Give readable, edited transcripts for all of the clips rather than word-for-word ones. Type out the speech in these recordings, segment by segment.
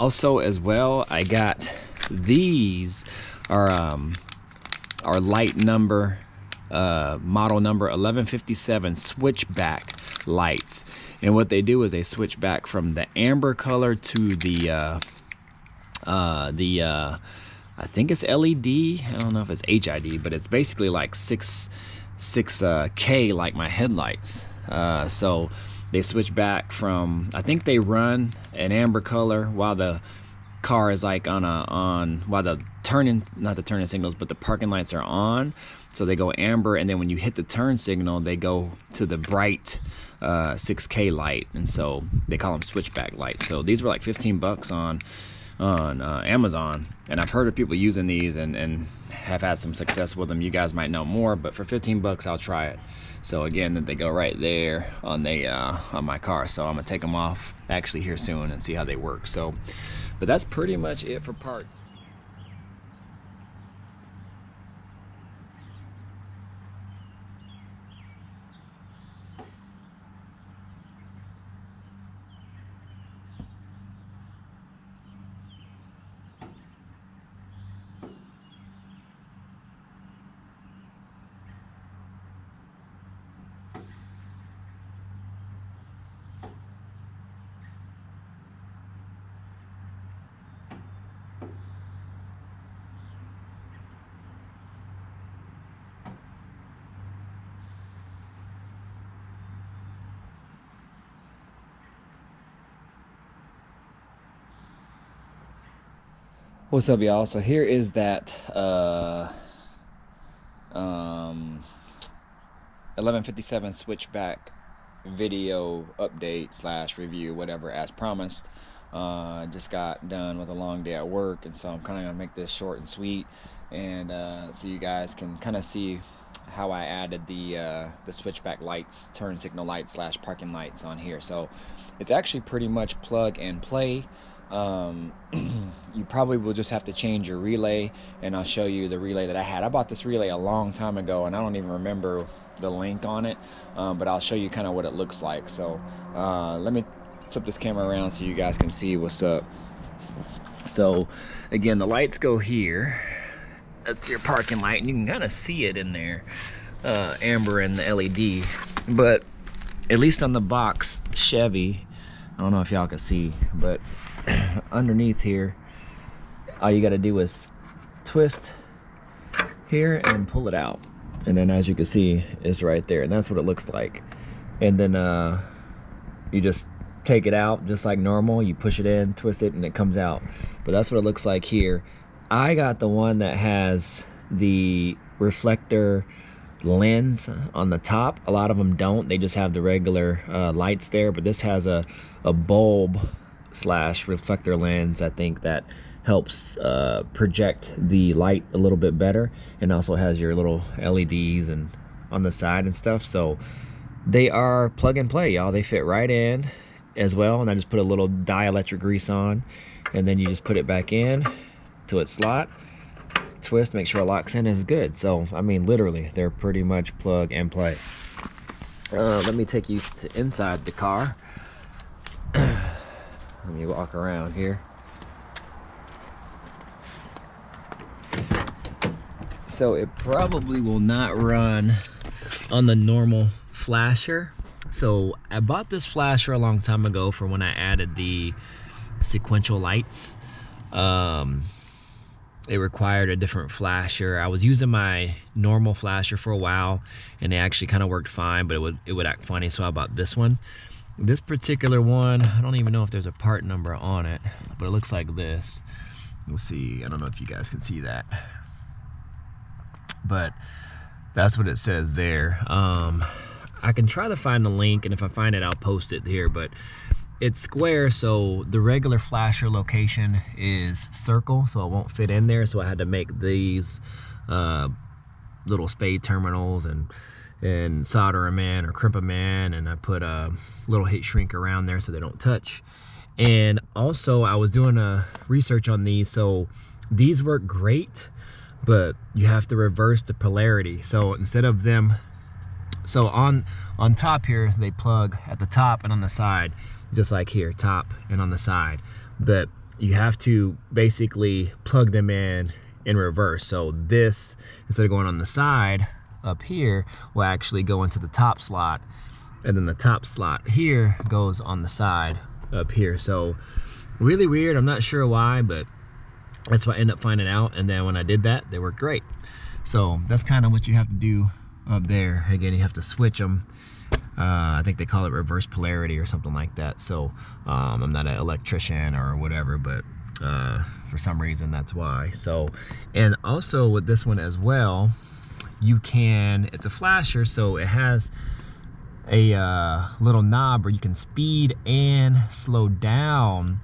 Also, as well, I got these are light number, model number 1157 Switchback Lights. And what they do is they switch back from the amber color to the I think it's LED. I don't know if it's HID, but it's basically like 6K like my headlights. So they switch back from, I think they run an amber color while the car is like while the not the turning signals, but the parking lights are on. So they go amber, and then when you hit the turn signal, they go to the bright 6K light, and so they call them switchback lights. So these were like 15 bucks on Amazon, and I've heard of people using these and have had some success with them. You guys might know more, but for 15 bucks I'll try it. So again, they go right there on my car, so I'm gonna take them off actually here soon and see how they work. So, but that's pretty much it for parts. What's up, y'all? So here is that 1157 Switchback video update / review, whatever, as promised. Just got done with a long day at work, and so I'm kind of gonna make this short and sweet, and so you guys can kind of see how I added the switchback lights, turn signal lights / parking lights on here. So it's actually pretty much plug and play. You probably will just have to change your relay, and I'll show you the relay that I had. I bought this relay a long time ago, and I don't even remember the link on it, but I'll show you kind of what it looks like. So let me flip this camera around so you guys can see what's up. So again, the lights go here. That's your parking light, and you can kind of see it in there, amber and the LED. But at least on the box Chevy, I don't know if y'all can see, but underneath here, all you got to do is twist here and pull it out, and then as you can see, it's right there, and that's what it looks like. And then you just take it out just like normal. You push it in, twist it, and it comes out. But that's what it looks like here. I got the one that has the reflector lens on the top. A lot of them don't. They just have the regular lights there, but this has a bulb / reflector lens, I think, that helps project the light a little bit better, and also has your little LEDs and on the side and stuff. So they are plug and play, y'all. They fit right in as well, and I just put a little dielectric grease on, and then you just put it back in to its slot, twist, make sure it locks in, is good. So I mean, literally, they're pretty much plug and play. Let me take you to inside the car. Let me walk around here. So it probably will not run on the normal flasher. So I bought this flasher a long time ago for when I added the sequential lights. It required a different flasher. I was using my normal flasher for a while, and it actually kind of worked fine, but it would act funny, so I bought this one. This particular one, I don't even know if there's a part number on it, but it looks like this. Let's see, I don't know if you guys can see that, but that's what it says there. I can try to find the link, and if I find it, I'll post it here, but it's square, so the regular flasher location is circle, so it won't fit in there, so I had to make these little spade terminals and solder them in or crimp them in, and I put a little heat shrink around there so they don't touch. And also I was doing a research on these, so these work great, but you have to reverse the polarity. So instead of them, so on top here, they plug at the top and on the side, just like here, top and on the side. But you have to basically plug them in reverse. So this, instead of going on the side up here, will actually go into the top slot, and then the top slot here goes on the side up here. So really weird. I'm not sure why, but that's what I ended up finding out. And then when I did that, they worked great. So that's kind of what you have to do up there. Again, you have to switch them. I think they call it reverse polarity or something like that. So I'm not an electrician or whatever, but for some reason that's why. So, and also with this one as well, you can, it's a flasher, so it has a little knob where you can speed and slow down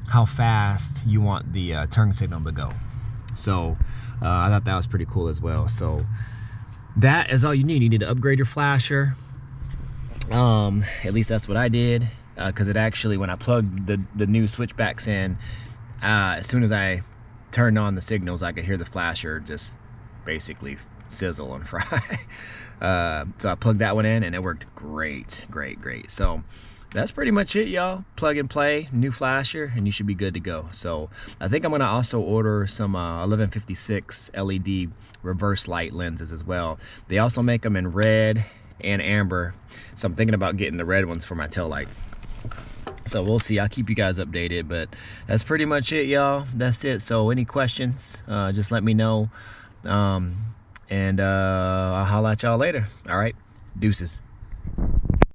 how fast you want the turn signal to go. So I thought that was pretty cool as well. So that is all you need. You need to upgrade your flasher. At least that's what I did, because it actually, when I plugged the new switchbacks in, as soon as I turned on the signals, I could hear the flasher just basically sizzle and fry. So I plugged that one in and it worked great. So that's pretty much it, y'all. Plug and play, new flasher, and you should be good to go. So I think I'm gonna also order some 1156 LED reverse light lenses as well. They also make them in red and amber, so I'm thinking about getting the red ones for my tail lights. So we'll see. I'll keep you guys updated, but that's pretty much it, y'all. That's it. So any questions, just let me know, and I'll holla at y'all later. All right, deuces.